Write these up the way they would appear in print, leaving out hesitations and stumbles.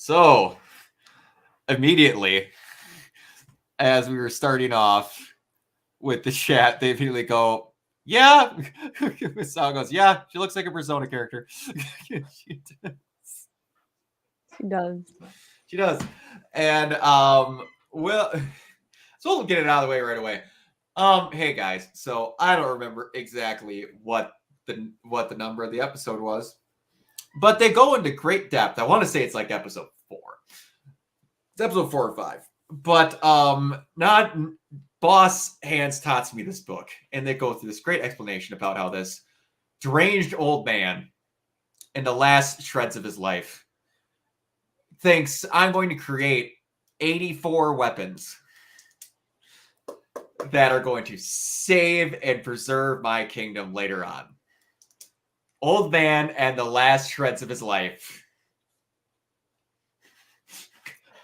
So, immediately, as we were starting off with the chat, they immediately go, yeah. Misao goes, yeah, she looks like a Persona character. She does. She does. And, well, so we'll get it out of the way right away. Hey guys, so I don't remember exactly what the number of the episode was, but they go into great depth. I want to say it's like episode 4. It's episode 4 or 5. But not Boss hands tots me this book, and they go through this great explanation about how this deranged old man in the last shreds of his life thinks I'm going to create 84 weapons that are going to save and preserve my kingdom later on. Old man and the last shreds of his life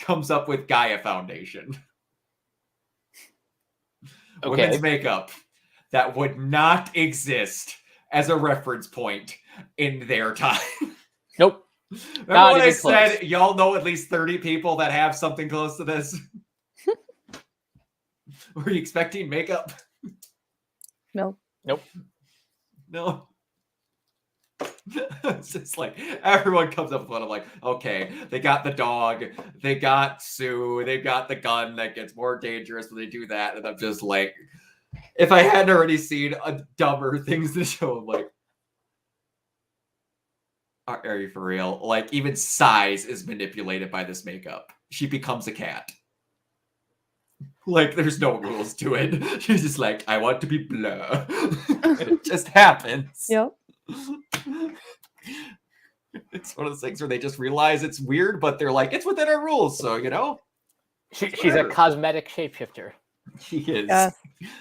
comes up with Gaia Foundation. Okay. Women's makeup that would not exist as a reference point in their time. Nope. Remember Not when I even close. said y'all know at least 30 people that have something close to this? Were you expecting makeup? No. Nope. No. It's just like everyone comes up with one. I'm like, okay, they got the dog, they got Sue, they've got the gun that gets more dangerous when they do that. And I'm just like, if I hadn't already seen a dumber things to show, I'm like, are you for real? Like, even size is manipulated by this makeup. She becomes a cat. Like, there's no rules to it. She's just like, I want to be blur. And it just happens. Yep. It's one of those things where they just realize it's weird, but they're like, it's within our rules, so you know. She's a cosmetic shapeshifter. She is. Yeah.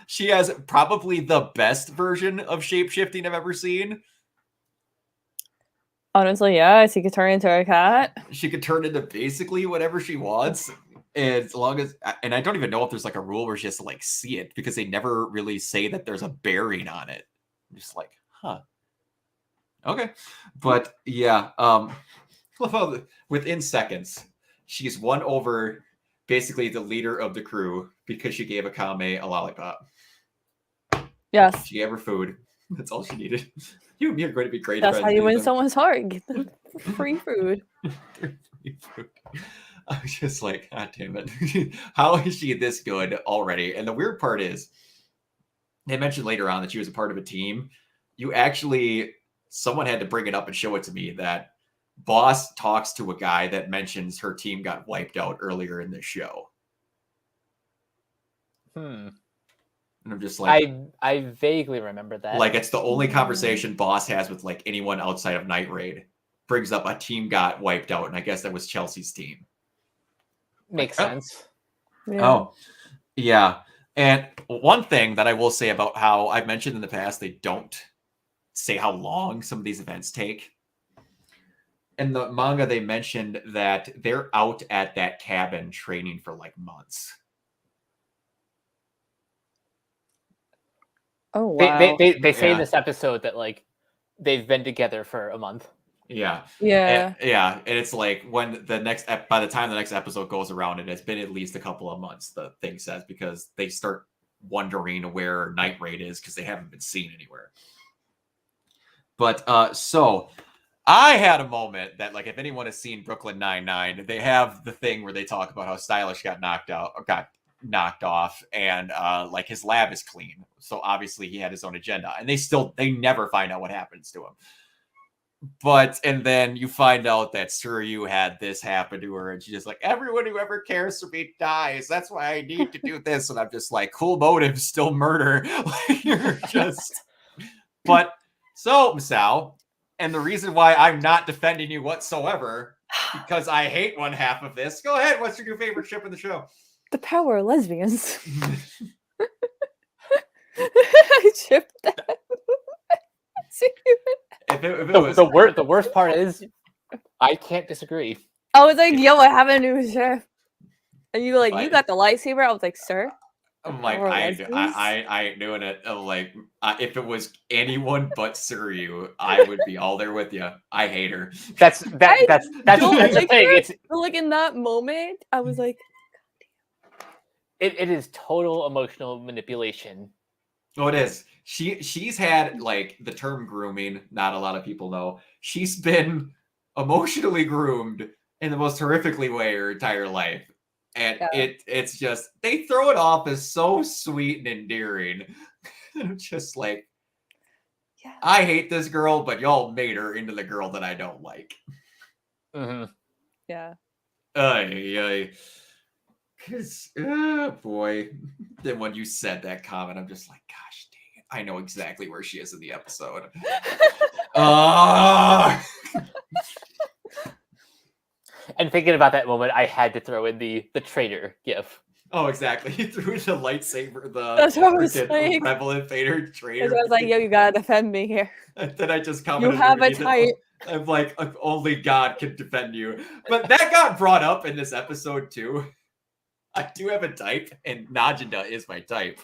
She has probably the best version of shapeshifting I've ever seen. Honestly, yeah, she could turn into a cat. She could turn into basically whatever she wants. And as long as, and I don't even know if there's like a rule where she has to like see it, because they never really say that there's a bearing on it. I'm just like, huh. Okay. But yeah, within seconds, she's won over basically the leader of the crew because she gave Akame a lollipop. Yes. She gave her food. That's all she needed. You and me are going to be great That's friends. how you win Ethan. someone's heart. Get them free food. I was just like, God damn it. How is she this good already? And the weird part is, they mentioned later on that she was a part of a team. Someone had to bring it up and show it to me that Boss talks to a guy that mentions her team got wiped out earlier in the show. Hmm. And I'm just like, I vaguely remember that. like, it's the only conversation Boss has with like anyone outside of Night Raid. Brings up a team got wiped out, and I guess that was Chelsea's team. Makes Like, sense. Yeah. Oh, yeah. And one thing that I will say about how I've mentioned in the past, they don't say how long some of these events take. In the manga, they mentioned that they're out at that cabin training for like months. Oh wow. They say in Yeah. this episode that like they've been together for a month. Yeah. Yeah. And it's like when by the time the next episode goes around, it has been at least a couple of months, the thing says, because they start wondering where Night Raid is because they haven't been seen anywhere. But so I had a moment that, like, if anyone has seen Brooklyn Nine-Nine, they have the thing where they talk about how Stylish got knocked off, and like his lab is clean. So obviously he had his own agenda, and they never find out what happens to him. And then you find out that Suryu had this happen to her, and she's just like, everyone who ever cares for me dies. That's why I need to do this. And I'm just like, cool motive, still murder. You're just, but so Misao, and the reason why I'm not defending you whatsoever, because I hate one half of this. Go ahead. What's your new favorite ship in the show? The power of lesbians. I chipped that. If it was, The worst part is I can't disagree. I was like, yo, I have a new ship. And you were like, you got the lightsaber? I was like, sir? I'm like, Or I lesbians? ain't doing it. I'm like, if it was anyone but Suryu, I would be all there with you. I hate her. That's I that's don't the like thing. her, It's but like in that moment, I was like, it is total emotional manipulation. Oh, it is. She's had like the term grooming. Not a lot of people know. She's been emotionally groomed in the most horrifically way her entire life, and yeah, it's just they throw it off as so sweet and endearing. I'm just like, yeah. I hate this girl, but y'all made her into the girl that I don't like. Mm-hmm. Yeah. Ay, ay. Cause, boy. Then when you said that comment, I'm just like, gosh dang it. I know exactly where she is in the episode. And thinking about that moment, I had to throw in the traitor gif. Oh, exactly. He threw the lightsaber, That's what I was like. Rebel Invader Because traitor. I was like, yo, you gotta defend me here. And then I just You commented have a underneath it, type. I'm like, only God can defend you. But that got brought up in this episode too. I do have a type, and Najida is my type.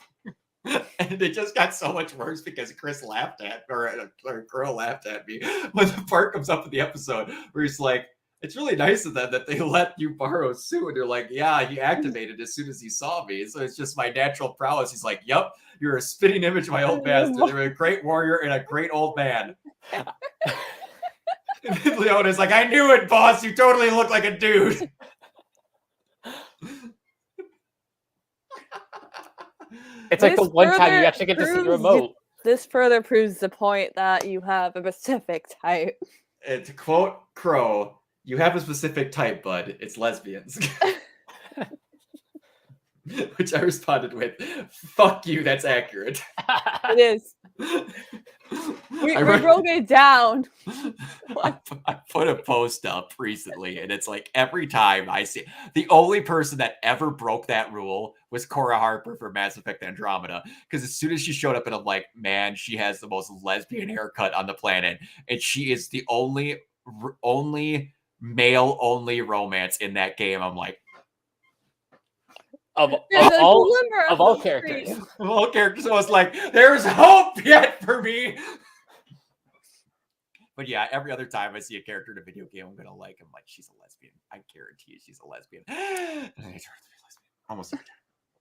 And it just got so much worse because Chris laughed at, or a girl laughed at me when the part comes up in the episode where he's like, it's really nice of them that they let you borrow Sue. And you're like, yeah, he activated as soon as he saw me. So it's just my natural prowess. He's like, yep, you're a spitting image of my old master. You're a great warrior and a great old man. And then Leona's like, I knew it, boss. You totally look like a dude. It's like This the one time you further actually get to see the proves remote. This further proves the point that you have a specific type. And to quote Crow, you have a specific type, bud. It's lesbians. Which I responded with, fuck you, that's accurate. It is. We broke it down. I put a post up recently, and it's like every time I see the only person that ever broke that rule was Cora Harper for Mass Effect Andromeda. Because as soon as she showed up, and I'm like, man, she has the most lesbian haircut on the planet, and she is the only male only romance in that game. I'm like, of There's a all glimmer of all hope characters. for you. of all characters, I was like, there's hope yet for me. But yeah, every other time I see a character in a video game I'm gonna like, I'm like, she's a lesbian. I guarantee you she's a lesbian. And I turn to be a lesbian almost every time.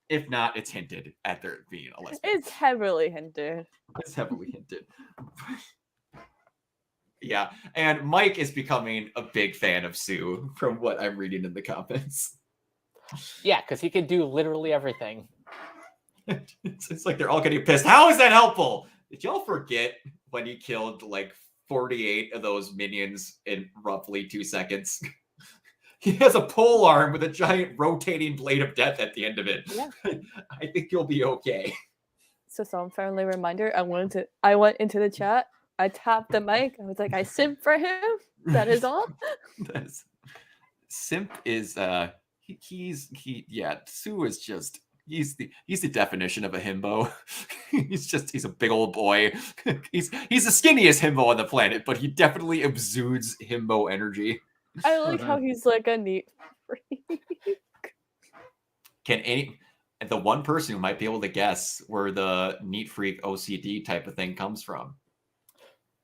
If not, it's hinted at there being a lesbian. It's heavily hinted. It's heavily hinted. Yeah, and Mike is becoming a big fan of Sue from what I'm reading in the comments. Yeah, because he can do literally everything. It's like they're all getting pissed. How is that helpful? Did y'all forget when he killed like 48 of those minions in roughly 2 seconds? He has a pole arm with a giant rotating blade of death at the end of it. Yeah. I think you'll be okay. So some friendly reminder. I went into the chat. I tapped the mic. I was like, I simp for him. That is all. Simp is Sue is just he's the definition of a himbo. he's a big old boy. He's the skinniest himbo on the planet, but he definitely exudes himbo energy. I like how he's like a neat freak. The one person who might be able to guess where the neat freak OCD type of thing comes from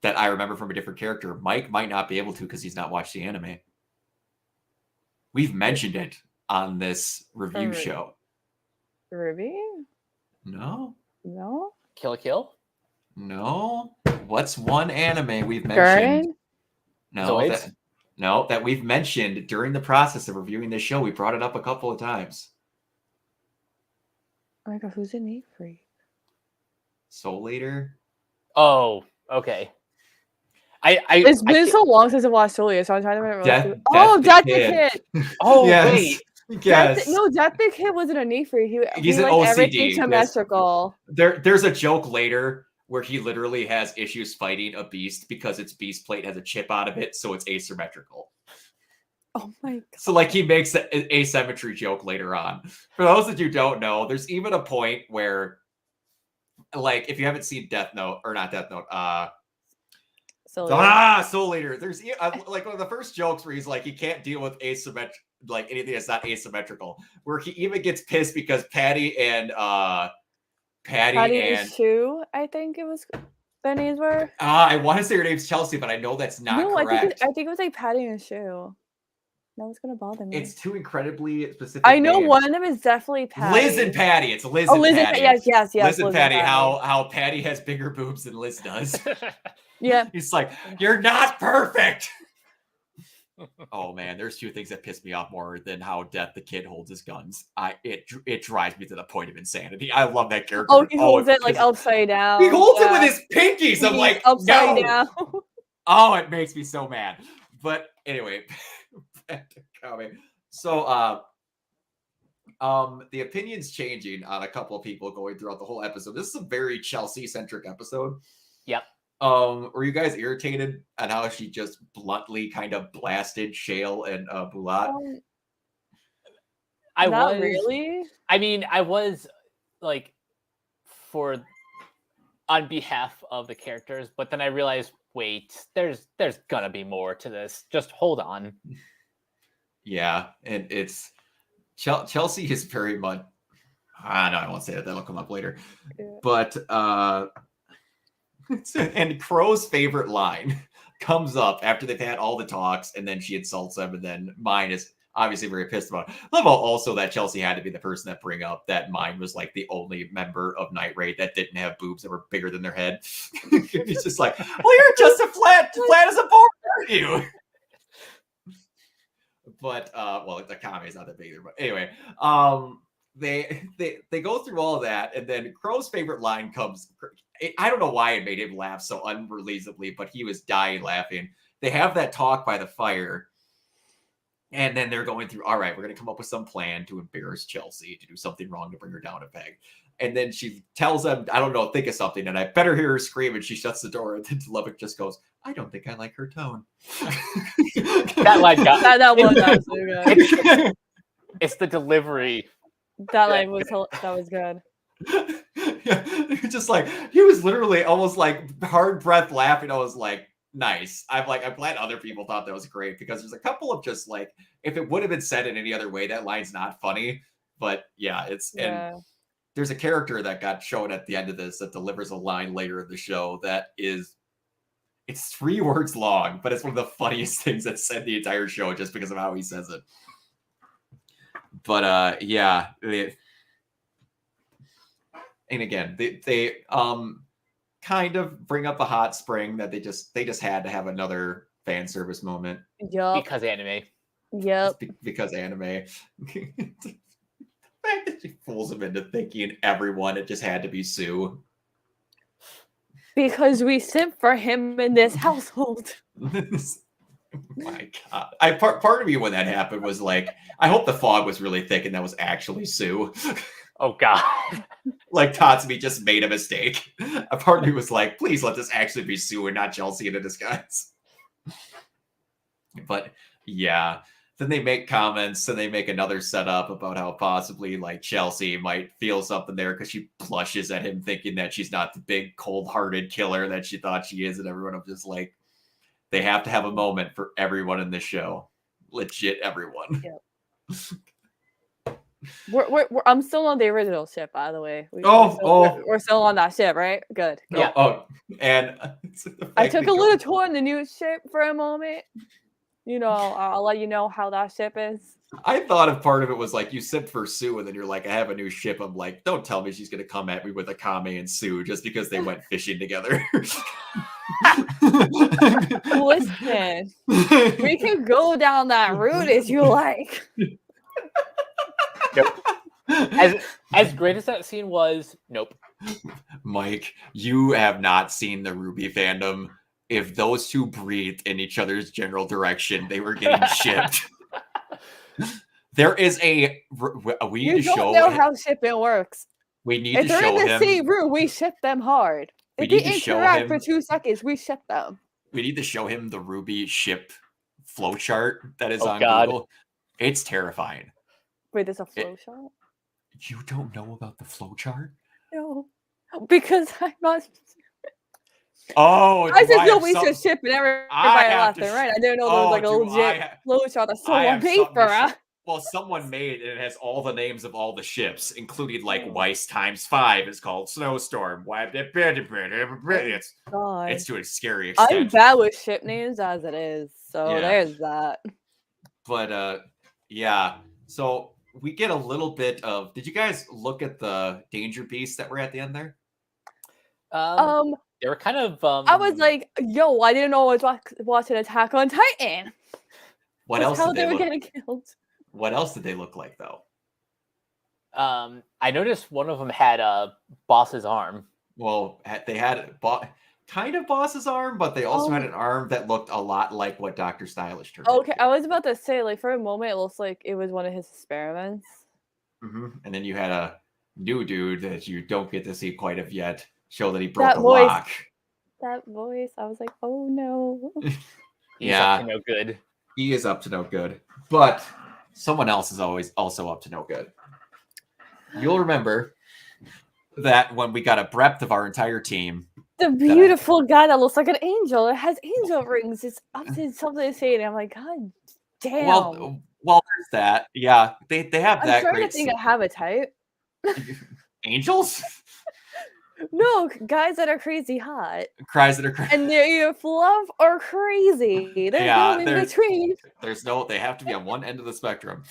that I remember from a different character, Mike might not be able to because he's not watched the anime. We've mentioned it on this review show. Ruby? No. Kill a Kill? No. What's one anime we've mentioned? Zoids? That we've mentioned during the process of reviewing this show. We brought it up a couple of times. Oh my god, who's a neat freak? Soul Eater? Oh, okay. It's been so long since I watched Soul Eater, so I'm trying to remember. Death the Kid. Oh, yes. wait. Yes. Death the Kid wasn't a neat freak. He's he an liked OCD. everything symmetrical. There's a joke later where he literally has issues fighting a beast because its beast plate has a chip out of it, so it's asymmetrical. Oh my god. So like he makes an asymmetry joke later on. For those that you don't know, there's even a point where, like, if you haven't seen Death Note, or not Death Note, Soul Eater. There's like one of the first jokes where he's like, he can't deal with like anything that's not asymmetrical. Where he even gets pissed because Patty and Sue, I think it was their names were. I want to say her name's Chelsea, but I know that's not correct. I think it was like Patty and Sue. That was gonna bother me. It's too incredibly specific. I know names. one of them is definitely Patty. Liz and Patty. It's Liz and Patty. Yes. Liz and Patty. How Patty has bigger boobs than Liz does. Yeah. He's like, you're not perfect. Oh man, there's two things that piss me off more than how Death the Kid holds his guns. It drives me to the point of insanity. I love that character. Oh, he holds it like upside down. He holds it with his pinkies. I'm like, upside down. Oh, it makes me so mad. But anyway, back to Akame. So the opinions changing on a couple of people going throughout the whole episode. This is a very Chelsea-centric episode. Yep. Were you guys irritated at how she just bluntly kind of blasted Shale and Bulat? Not really. I mean, I was like on behalf of the characters, but then I realized, wait, there's gonna be more to this. Just hold on. Yeah, and it's Chelsea is very much. I know I won't say that. That'll come up later. Yeah. But and Crow's favorite line comes up after they've had all the talks, and then she insults him, and then Mine is obviously very pissed about it. I love also that Chelsea had to be the person that bring up that Mine was like the only member of Night Raid that didn't have boobs that were bigger than their head. He's just like, well, you're just a flat as a board, aren't you? But well, the Akame is not that big either. But anyway, they go through all of that, and then Crow's favorite line comes. I don't know why it made him laugh so unreleasably, but he was dying laughing. They have that talk by the fire, and then they're going through, all right, we're going to come up with some plan to embarrass Chelsea, to do something wrong to bring her down a peg. And then she tells them, I don't know, think of something, and I better hear her scream, and she shuts the door, and then Lubbock just goes, I don't think I like her tone. That line got that was absolutely good. It's the delivery. That line was good. Yeah, just like he was literally almost like hard breath laughing. I was like, nice. I'm glad other people thought that was great, because there's a couple of just like, if it would have been said in any other way, that line's not funny. But yeah, and there's a character that got shown at the end of this that delivers a line later in the show that it's 3 words long, but it's one of the funniest things that's said the entire show just because of how he says it. But yeah. And again, they kind of bring up a hot spring that they just had to have another fan service moment. Yep. Because anime. Yep. Because anime. The fact that she fools him into thinking everyone, it just had to be Sue. Because we simp for him in this household. My God. Part of me when that happened was like, I hope the fog was really thick and that was actually Sue. Oh God. Like Tatsumi just made a mistake. A part of me was like, please let this actually be Sue and not Chelsea in a disguise. But yeah. Then they make comments and they make another setup about how possibly like Chelsea might feel something there because she blushes at him thinking that she's not the big cold-hearted killer that she thought she is, and everyone of just like, they have to have a moment for everyone in the show. Legit everyone. Yep. I'm still on the original ship, by the way. We're still on that ship, right? Good. Yeah. And I took a little tour on the new ship for a moment. You know, I'll let you know how that ship is. I thought if part of it was like you simp for Sue, and then you're like, I have a new ship. I'm like, don't tell me she's gonna come at me with Akame and Sue just because they went fishing together. Listen, we can go down that route if you like. Nope. As great as that scene was, nope. Mike, you have not seen the Ruby fandom. If those two breathed in each other's general direction, they were getting shipped. There is we need to show. You don't know how shipping works. We need to show him. If they're in the same room, we ship them hard. If they interact for 2 seconds, we ship them. We need to show him the Ruby ship flowchart that is on God. Google. It's terrifying. Wait, there's a flowchart? You don't know about the flowchart? No, because I'm not. Oh, I do just know have we some- should ship and everybody have left to and sh- right. I didn't know there was like a do I legit ha- flow chart that I someone have made something for to us. Well, someone made it. It has all the names of all the ships, including like Oh. Weiss times 5 is called Snowstorm. It's God. it's to a scary I'm extent. bad with ship names as it is, so Yeah. there's that. But yeah. So we get a little bit of. Did you guys look at the danger beasts that were at the end there? They were kind of. I was like, yo, I didn't know I was watching Attack on Titan. What That's else how did they they were look? getting killed. What else did they look like though? I noticed one of them had a boss's arm. Well, they had kind of boss's arm, but they also had an arm that looked a lot like what Dr. Stylish turned Okay, into. I was about to say, like, for a moment, it looks like it was one of his experiments. And then you had a new dude that you don't get to see quite of yet show that he broke That a voice. lock. That voice, I was like, oh no. He's up to no good. He is up to no good, but someone else is always also up to no good. You'll remember that when we got a breadth of our entire team, The beautiful guy that looks like an angel. It has angel rings. It's up to something to say, and I'm like, God damn. well, there's that. Yeah, they have I'm that trying great to think I have a type. angels. No, guys that are crazy hot. Cries that are crazy. And they're either fluff or crazy. There's no in between. They have to be on one end of the spectrum.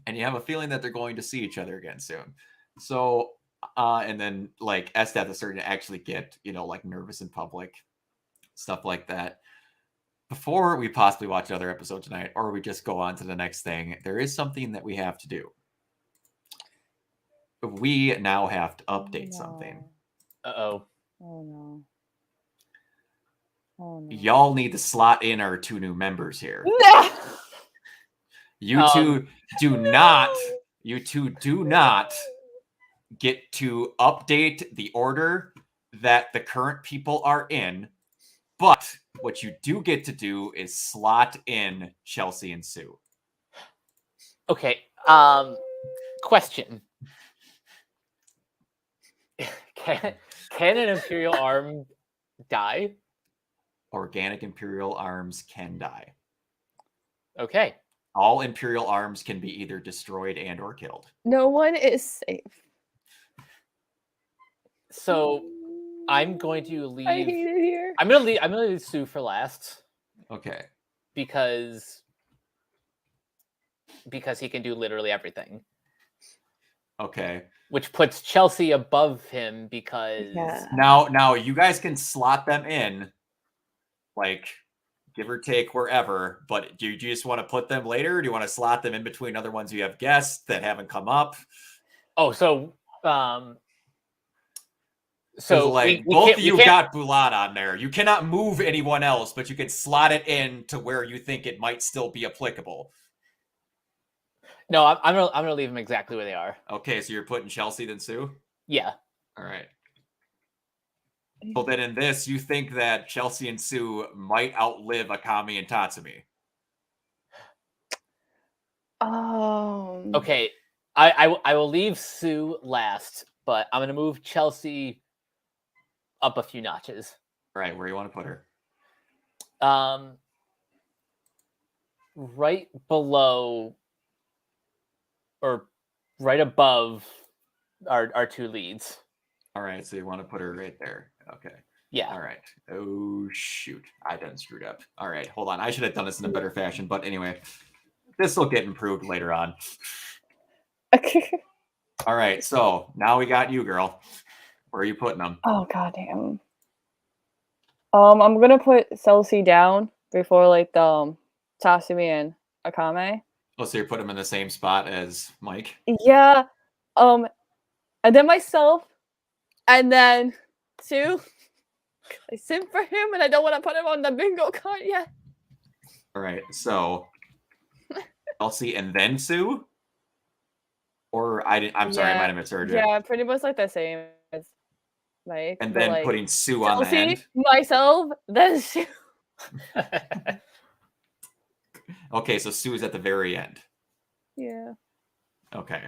And you have a feeling that they're going to see each other again soon. So, and then like Esteth is starting to actually get, like nervous in public, stuff like that. Before we possibly watch another episode tonight, or we just go on to the next thing, there is something that we have to do. We now have to update something. Uh-oh. Oh no. Oh no. Y'all need to slot in our 2 new members here. No! You two do not get to update the order that the current people are in, but what you do get to do is slot in Chelsea and Sue. Okay. Question. Can an Imperial arm die? Organic Imperial arms can die. Okay. All Imperial arms can be either destroyed and or killed. No one is safe. So I'm going to leave. I hate it here. I'm gonna leave Sue for last. Okay. Because he can do literally everything. Okay. Which puts Chelsea above him because Now you guys can slot them in, like give or take wherever, but do you just want to put them later? Or do you want to slot them in between other ones you have guessed that haven't come up? Oh, so both of you got Bulat on there. You cannot move anyone else, but you can slot it in to where you think it might still be applicable. No, I'm gonna leave them exactly where they are. Okay, so you're putting Chelsea then Sue? Yeah. All right. Well, then in this, you think that Chelsea and Sue might outlive Akame and Tatsumi. Okay, I will leave Sue last, but I'm gonna move Chelsea up a few notches. All right, where do you want to put her? Right below or right above our 2 leads. All right, so you want to put her right there. Okay. Yeah. All right. Oh, shoot. I done screwed up. All right, hold on. I should have done this in a better fashion, but anyway, this will get improved later on. All right, so now we got you, girl. Where are you putting them? Oh, goddamn. I'm going to put Chelsea down before, like, the Tatsumi and Akame. Oh, so you put them in the same spot as Mike? Yeah. And then myself, and then Sue. I simp for him, and I don't want to put him on the bingo card yet. All right, so Chelsea and then Sue? Or I'm sorry, I might have misheard you. Yeah, pretty much like the same as Mike. And then like, putting Sue on the Chelsea, end? myself, then Sue. Okay, so Sue's at the very end. Yeah. Okay.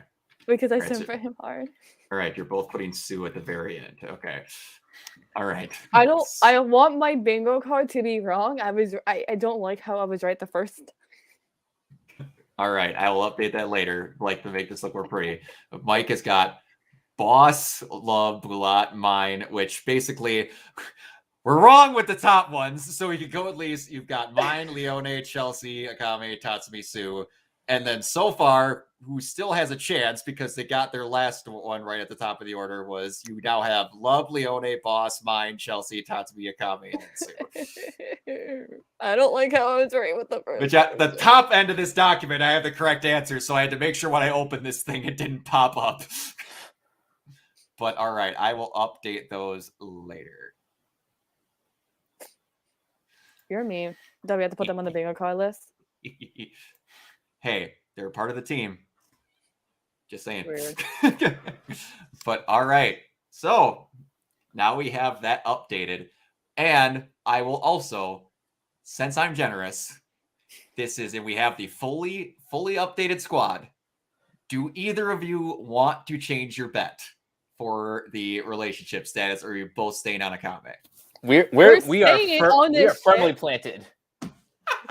because I Alright, simp so- for him hard. All right, you're both putting Sue at the very end. Okay. All right. I don't. I want my bingo card to be wrong. I don't like how I was right the first. All right, I will update that later, like to make this look more pretty. Mike has got Boss, Love, Bulat, Mine, which basically we're wrong with the top ones. So we could go at least. You've got Mine, Leone, Chelsea, Akame, Tatsumi, Sue. And then so far, who still has a chance because they got their last one right at the top of the order was you now have Love, Leone, Boss, Mine, Chelsea, Tatsumi, Akame, and then Sue. I don't like how I was right with the first. Which at the top end of this document, I have the correct answer, so I had to make sure when I opened this thing, it didn't pop up. But all right, I will update those later. You're mean. Do we have to put them on the bingo card list? Hey, they're part of the team. Just saying. Weird. But all right, so now we have that updated, and I will also, since I'm generous, and we have the fully updated squad. Do either of you want to change your bet for the relationship status, or are you both staying on Akame? We staying on are this firmly ship. planted.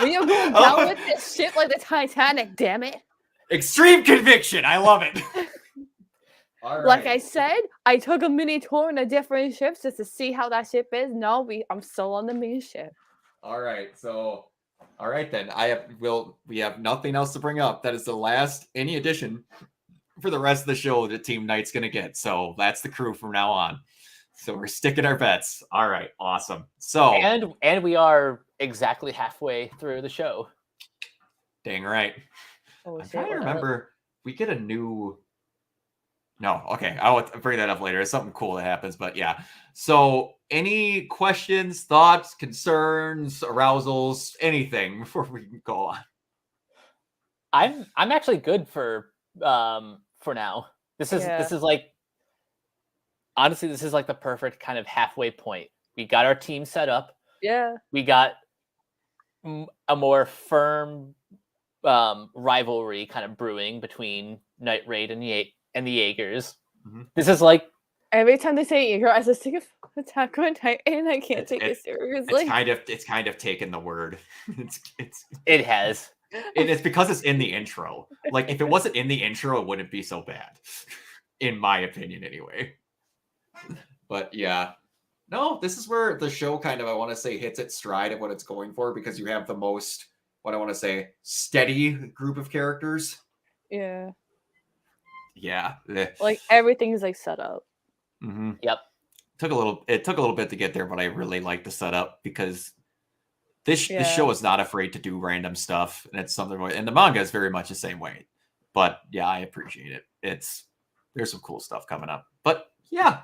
We are going down with this shit like the Titanic, damn it. Extreme conviction. I love it. All right. Like I said, I took a mini tour in the different ships just to see how that ship is. No, I'm still on the main ship. All right. So, all right then. We have nothing else to bring up. That is the last any addition for the rest of the show that Team Knight's gonna get. So that's the crew from now on. So we're sticking our bets. All right. Awesome. So And we are exactly halfway through the show. dang right. Oh, I'm shit, trying to what else? remember. We get a new. No, okay. I'll bring that up later. It's something cool that happens, but yeah. So, any questions, thoughts, concerns, arousals, anything before we can go on? I'm actually good for now. This is like, honestly, this is like the perfect kind of halfway point. We got our team set up. Yeah. We got a more firm rivalry kind of brewing between Night Raid and the Jaegers. Mm-hmm. This is like Every time they say Jaeger, I just think of Attack on Titan. I can't take it seriously. It's kind of taken the word. It has. And it's because it's in the intro. Like if it wasn't in the intro, it wouldn't be so bad. In my opinion, anyway. But yeah. No, this is where the show kind of, I want to say, hits its stride of what it's going for, because you have the most, what I want to say, steady group of characters. Yeah. Yeah. Like everything's like set up. Mm-hmm. Yep. It took a little bit to get there, but I really like the setup because this show is not afraid to do random stuff, and it's something. And the manga is very much the same way. But yeah, I appreciate it. There's some cool stuff coming up. But yeah,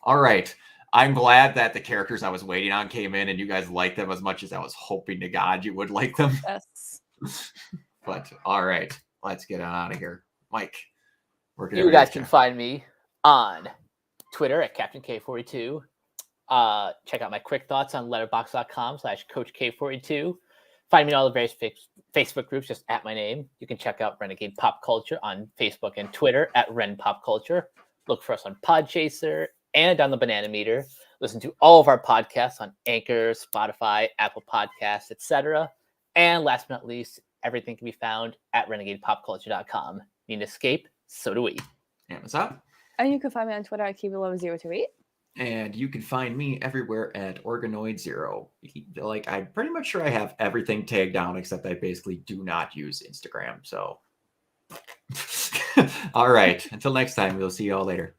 all right. I'm glad that the characters I was waiting on came in, and you guys liked them as much as I was hoping to God you would like them. Yes. But all right, let's get on out of here, Mike. You guys can find me on Twitter at Captain K42. Check out my quick thoughts on letterboxd.com/CoachK42. Find me in all the various Facebook groups, just at my name. You can check out Renegade Pop Culture on Facebook and Twitter at Ren Pop Culture. Look for us on Podchaser and on the Banana Meter. Listen to all of our podcasts on Anchor, Spotify, Apple Podcasts, etc. And last but not least, everything can be found at renegadepopculture.com. Need an escape? So do we. Amazon. And you can find me on Twitter at Kibalove028. And you can find me everywhere at Organoid0. Like, I'm pretty much sure I have everything tagged down, except I basically do not use Instagram. So, all right. Until next time, we'll see you all later.